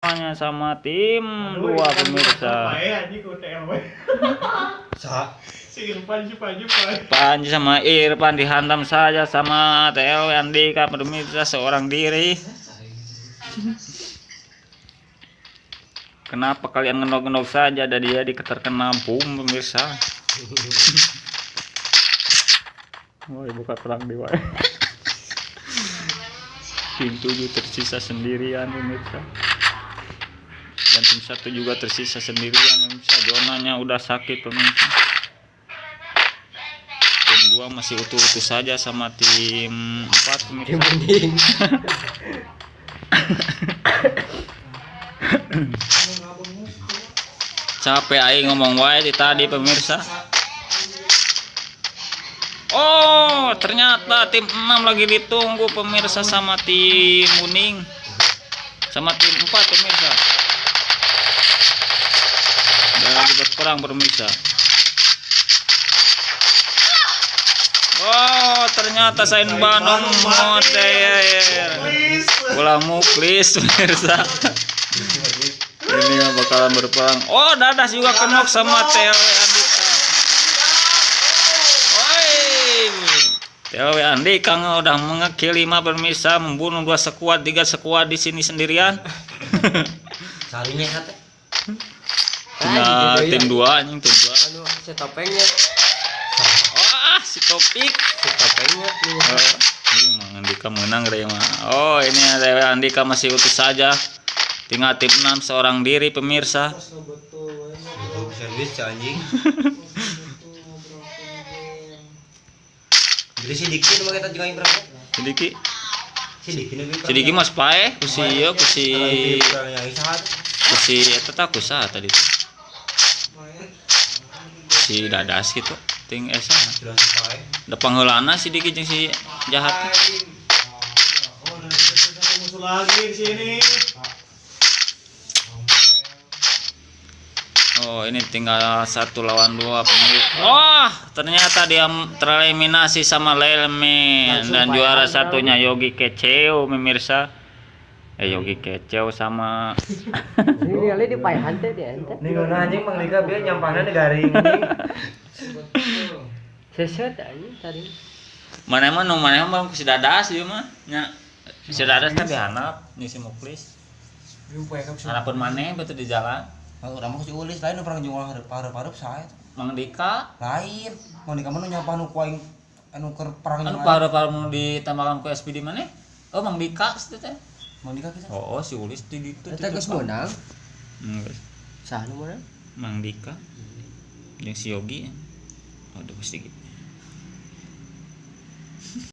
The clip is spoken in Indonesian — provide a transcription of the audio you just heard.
Hanya sama tim 2 pemirsa. Panji sama Irfan dihantam saja sama TL Andika pemirsa seorang diri. Kenapa kalian ngendok-ngendok saja dan dia terkena bom pemirsa? Woi, buka perang dewa. Tim 7 tersisa sendirian pemirsa. Dan tim 1 juga tersisa sendirian pemirsa. Zonanya udah sakit pemirsa. Tim 2 masih utuh-utuh saja sama tim 4 pemirsa. Capek aing ngomong wae di tadi pemirsa. Oh, ternyata tim 6 lagi ditunggu pemirsa sama tim kuning. Sama tim 4 pemirsa. Udah lagi berperang pemirsa. Oh, ternyata Sain Bandung modern. Bola muklis pemirsa. Ini bakalan berperang. Oh, Dadas juga kenok sama TLW Andika. TLW Andika udah mengekill 5 pemirsa, membunuh 2 sekuad, 3 sekuad di sini sendirian. Sarinya kata. Nah, tim 2 anjing tim 2. Anu si topengnya. Oh, si Topik. Si topengnya. Ini Mang Andika menang deh mah. Oh, ini TLW Andika masih utuh saja. Tinggal tim 6 seorang diri pemirsa. Servis anjing. Jadi sedikit mah kita juga yang berangkat. Sedikit mas pae kusi yo kusi eta tak kusa tadi. Si Dadas gitu. Ting esa. Da pangheulana sedikit jeung si jahat. Musuh lagi di sini. Oh, ini tinggal 1 lawan 2 pemirsa. Oh, ternyata dia tereliminasi sama Lelmen dan juara satunya Yogi Keceo pemirsa. Yogi Keceo sama Ini kali di payahan teh dia ente. Nih ngona anjing Mang Dika bieu nyampahna di garing anjing. Seset anjing tadi. mana mah si Dadas ieu mah. Nya si Dadas kan dihanap nih si Muklis. Harapan maneh betul di jalan. Urang mah si Ulis lain nu perang jeung hareup-hareup sae. Mang Dika Lain. Mang Dika mah nu nyapa nu ku aing anu keur perang anu parah-parah nu ditambakan ku SPD maneh. Oh, Mang Dika situ teh. Mang Dika kita. Oh, si Ulis di ditu. Eta geus meunang. Geus. Saha nu meunang? Mang Dika. Jeung si Yogi. Aduh, pasti gitu.